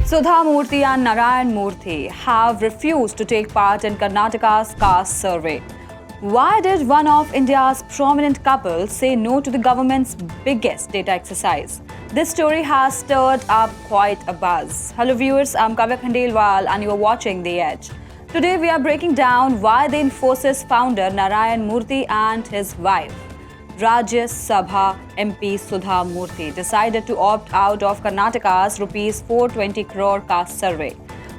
Sudha Murthy and Narayana Murthy have refused to take part in Karnataka's caste survey. Why did one of India's prominent couples say no to the government's biggest data exercise? This story has stirred up quite a buzz. Hello viewers, I'm Kavya Khandelwal and you are watching The Edge. Today we are breaking down why the Infosys founder Narayana Murthy and his wife, Rajya Sabha MP Sudha Murthy, decided to opt out of Karnataka's rupees 420 crore caste survey.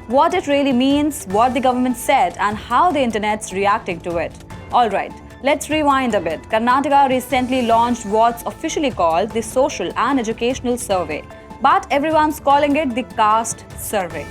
What it really means, what the government said, and how the internet's reacting to it. Alright, let's rewind a bit. Karnataka recently launched what's officially called the Social and Educational Survey, but everyone's calling it the Caste Survey.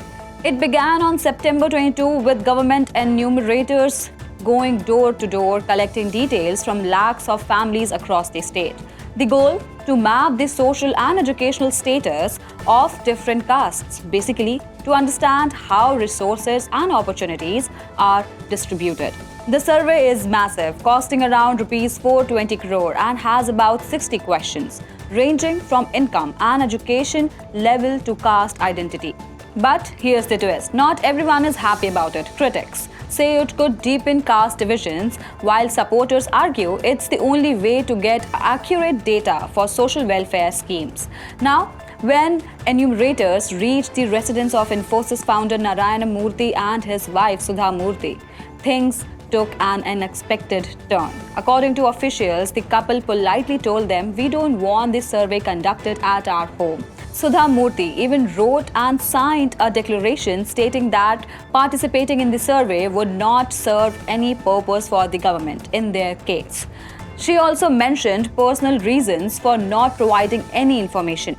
It began on September 22 with government enumerators going door to door collecting details from lakhs of families across the state. The goal? To map the social and educational status of different castes, basically to understand how resources and opportunities are distributed. The survey is massive, costing around rupees 420 crore and has about 60 questions, ranging from income and education level to caste identity. But here's the twist, not everyone is happy about it. Critics say it could deepen caste divisions, while supporters argue it's the only way to get accurate data for social welfare schemes. Now, when enumerators reached the residence of Infosys founder Narayana Murthy and his wife Sudha Murthy, things took an unexpected turn. According to officials, the couple politely told them, "We don't want this survey conducted at our home." Sudha Murthy even wrote and signed a declaration stating that participating in the survey would not serve any purpose for the government in their case. She also mentioned personal reasons for not providing any information.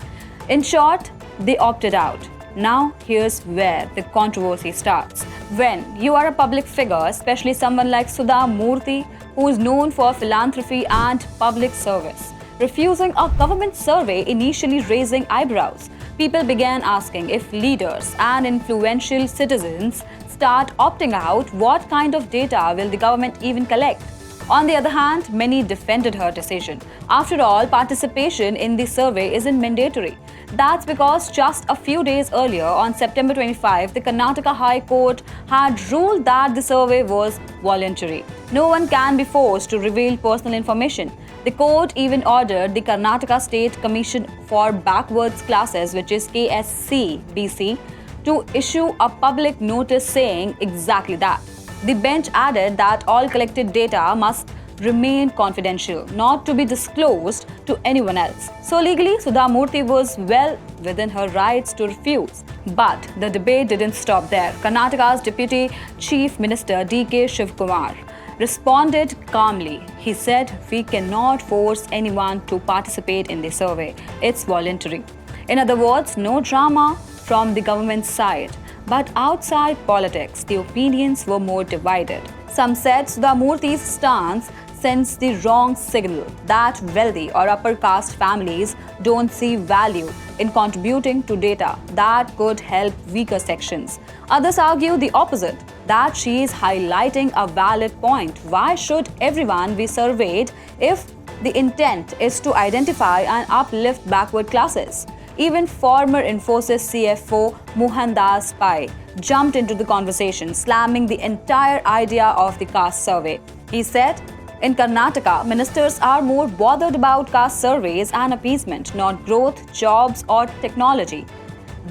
In short, they opted out. Now, here's where the controversy starts. When you are a public figure, especially someone like Sudha Murthy, who is known for philanthropy and public service, refusing a government survey initially raising eyebrows. People began asking if leaders and influential citizens start opting out, what kind of data will the government even collect? On the other hand, many defended her decision. After all, participation in the survey isn't mandatory. That's because just a few days earlier, on September 25, the Karnataka High Court had ruled that the survey was voluntary. No one can be forced to reveal personal information. The court even ordered the Karnataka State Commission for Backwards Classes, which is KSCBC, to issue a public notice saying exactly that. The bench added that all collected data must remain confidential, not to be disclosed to anyone else. So legally, Sudha Murthy was well within her rights to refuse. But the debate didn't stop there. Karnataka's Deputy Chief Minister D.K. Shivakumar responded calmly. He said, "We cannot force anyone to participate in the survey. It's voluntary." In other words, no drama from the government side. But outside politics, the opinions were more divided. Some said Sudha Murthy's stance sends the wrong signal that wealthy or upper caste families don't see value in contributing to data that could help weaker sections. Others argue the opposite, that she is highlighting a valid point. Why should everyone be surveyed if the intent is to identify and uplift backward classes? Even former Infosys CFO Mohandas Pai jumped into the conversation, slamming the entire idea of the caste survey. He said, "In Karnataka, ministers are more bothered about caste surveys and appeasement, not growth, jobs, or technology.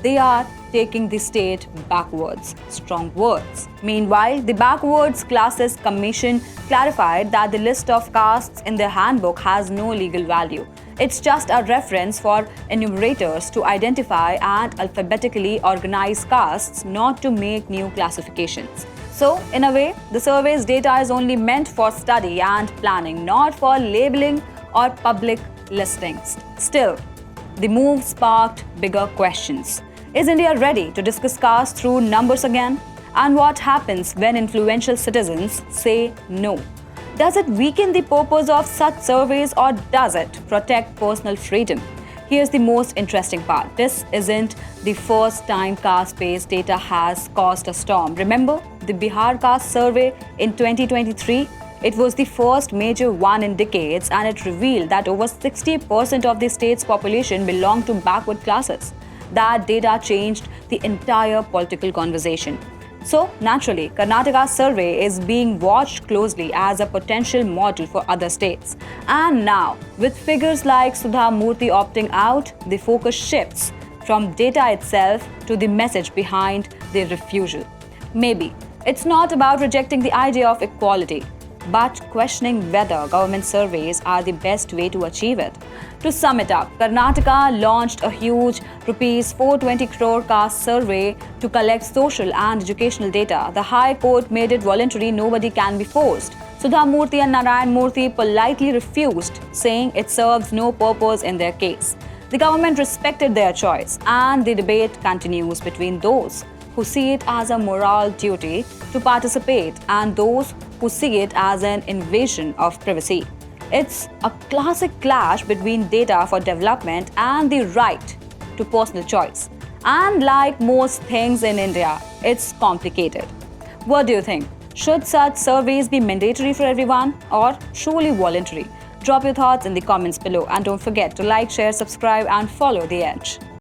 They are taking the state backwards." Strong words. Meanwhile, the Backwards Classes Commission clarified that the list of castes in their handbook has no legal value. It's just a reference for enumerators to identify and alphabetically organize castes, not to make new classifications. So, in a way, the survey's data is only meant for study and planning, not for labeling or public listings. Still, the move sparked bigger questions. Is India ready to discuss caste through numbers again? And what happens when influential citizens say no? Does it weaken the purpose of such surveys or does it protect personal freedom? Here's the most interesting part. This isn't the first time caste-based data has caused a storm. Remember the Bihar caste survey in 2023? It was the first major one in decades and it revealed that over 60% of the state's population belonged to backward classes. that data changed the entire political conversation. So, naturally, Karnataka's survey is being watched closely as a potential model for other states. And now, with figures like Sudha Murthy opting out, the focus shifts from data itself to the message behind the refusal. Maybe it's not about rejecting the idea of equality, but questioning whether government surveys are the best way to achieve it. To sum it up, Karnataka launched a huge rupees 420 crore caste survey to collect social and educational data. The High Court made it voluntary, nobody can be forced. Sudha Murthy and Narayana Murthy politely refused, saying it serves no purpose in their case. The government respected their choice, and the debate continues between those who see it as a moral duty to participate and those who see it as an invasion of privacy. It's a classic clash between data for development and the right to personal choice. And like most things in India, it's complicated. What do you think? Should such surveys be mandatory for everyone or truly voluntary? Drop your thoughts in the comments below and don't forget to like, share, subscribe and follow The Edge.